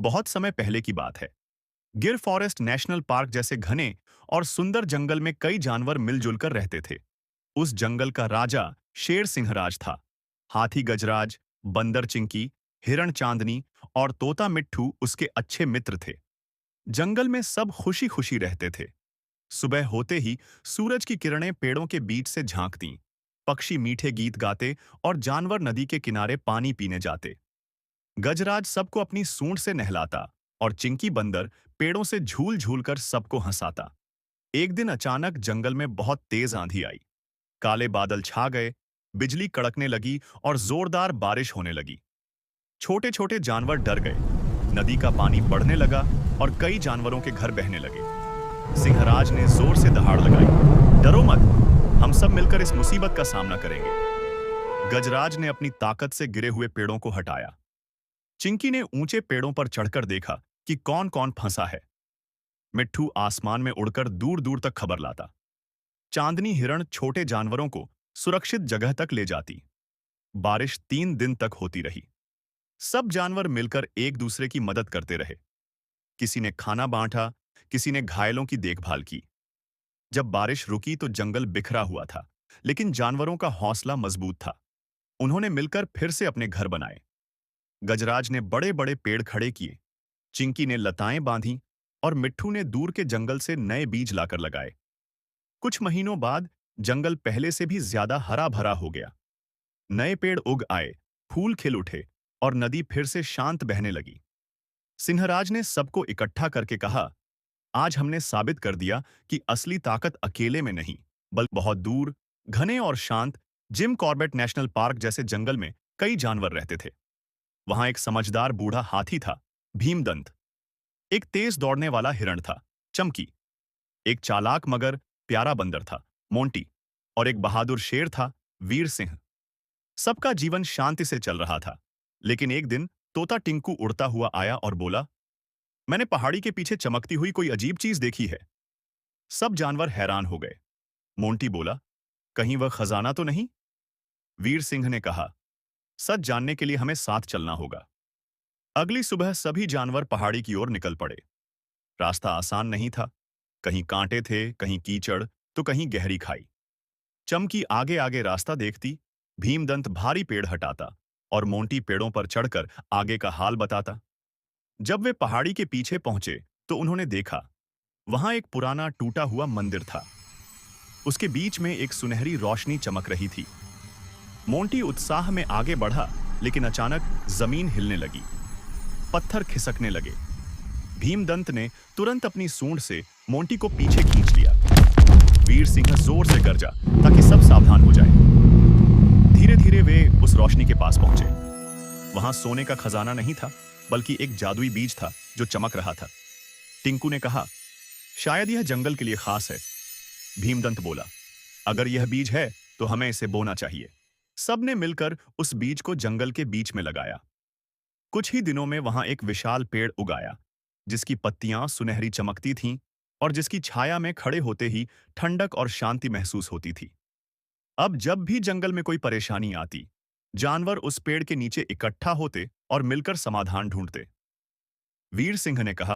बहुत समय पहले की बात है। गिर फॉरेस्ट नेशनल पार्क जैसे घने और सुंदर जंगल में कई जानवर मिलजुल कर रहते थे। उस जंगल का राजा शेर सिंहराज था। हाथी गजराज, बंदर चिंकी, हिरण चांदनी और तोता मिट्ठू उसके अच्छे मित्र थे। जंगल में सब खुशी खुशी रहते थे। सुबह होते ही सूरज की किरणें पेड़ों के बीच से झांकतीं, पक्षी मीठे गीत गाते और जानवर नदी के किनारे पानी पीने जाते। गजराज सबको अपनी सूंड से नहलाता और चिंकी बंदर पेड़ों से झूल झूल कर सबको हंसाता। एक दिन अचानक जंगल में बहुत तेज आंधी आई। काले बादल छा गए, बिजली कड़कने लगी और जोरदार बारिश होने लगी। छोटे छोटे जानवर डर गए। नदी का पानी बढ़ने लगा और कई जानवरों के घर बहने लगे। सिंहराज ने जोर से दहाड़ लगाई, डरो मत, हम सब मिलकर इस मुसीबत का सामना करेंगे। गजराज ने अपनी ताकत से गिरे हुए पेड़ों को हटाया। चिंकी ने ऊंचे पेड़ों पर चढ़कर देखा कि कौन कौन फंसा है। मिट्ठू आसमान में उड़कर दूर दूर तक खबर लाता। चांदनी हिरण छोटे जानवरों को सुरक्षित जगह तक ले जाती। बारिश 3 दिन तक होती रही। सब जानवर मिलकर एक दूसरे की मदद करते रहे। किसी ने खाना बांटा, किसी ने घायलों की देखभाल की। जब बारिश रुकी तो जंगल बिखरा हुआ था, लेकिन जानवरों का हौसला मजबूत था। उन्होंने मिलकर फिर से अपने घर बनाए। गजराज ने बड़े बड़े पेड़ खड़े किए, चिंकी ने लताएं बांधी और मिट्ठू ने दूर के जंगल से नए बीज लाकर लगाए। कुछ महीनों बाद जंगल पहले से भी ज्यादा हरा भरा हो गया। नए पेड़ उग आए, फूल खिल उठे और नदी फिर से शांत बहने लगी। सिंहराज ने सबको इकट्ठा करके कहा, आज हमने साबित कर दिया कि असली ताकत अकेले में नहीं, बल्कि बहुत दूर, घने और शांत जिम कॉर्बेट नेशनल पार्क जैसे जंगल में कई जानवर रहते थे। वहां एक समझदार बूढ़ा हाथी था, भीमदंत। एक तेज दौड़ने वाला हिरण था, चमकी। एक चालाक मगर प्यारा बंदर था, मोंटी। और एक बहादुर शेर था, वीर सिंह। सबका जीवन शांति से चल रहा था। लेकिन एक दिन तोता टिंकू उड़ता हुआ आया और बोला, मैंने पहाड़ी के पीछे चमकती हुई कोई अजीब चीज देखी है। सब जानवर हैरान हो गए। मोंटी बोला, कहीं वह खजाना तो नहीं? वीर सिंह ने कहा, सच जानने के लिए हमें साथ चलना होगा। अगली सुबह सभी जानवर पहाड़ी की ओर निकल पड़े। रास्ता आसान नहीं था। कहीं कांटे थे, कहीं कीचड़, तो कहीं गहरी खाई। चमकी आगे आगे रास्ता देखती, भीमदंत भारी पेड़ हटाता और मोंटी पेड़ों पर चढ़कर आगे का हाल बताता। जब वे पहाड़ी के पीछे पहुंचे तो उन्होंने देखा, वहां एक पुराना टूटा हुआ मंदिर था। उसके बीच में एक सुनहरी रोशनी चमक रही थी। मोंटी उत्साह में आगे बढ़ा, लेकिन अचानक जमीन हिलने लगी, पत्थर खिसकने लगे। भीमदंत ने तुरंत अपनी सूंड से मोंटी को पीछे खींच लिया। वीर सिंह जोर से गरजा ताकि सब सावधान हो जाए। धीरे धीरे वे उस रोशनी के पास पहुंचे। वहां सोने का खजाना नहीं था, बल्कि एक जादुई बीज था जो चमक रहा था। टिंकू ने कहा, शायद यह जंगल के लिए खास है। भीमदंत बोला, अगर यह बीज है तो हमें इसे बोना चाहिए। सबने मिलकर उस बीज को जंगल के बीच में लगाया। कुछ ही दिनों में वहां एक विशाल पेड़ उगाया, जिसकी पत्तियां सुनहरी चमकती थीं और जिसकी छाया में खड़े होते ही ठंडक और शांति महसूस होती थी। अब जब भी जंगल में कोई परेशानी आती, जानवर उस पेड़ के नीचे इकट्ठा होते और मिलकर समाधान ढूंढते। वीर सिंह ने कहा,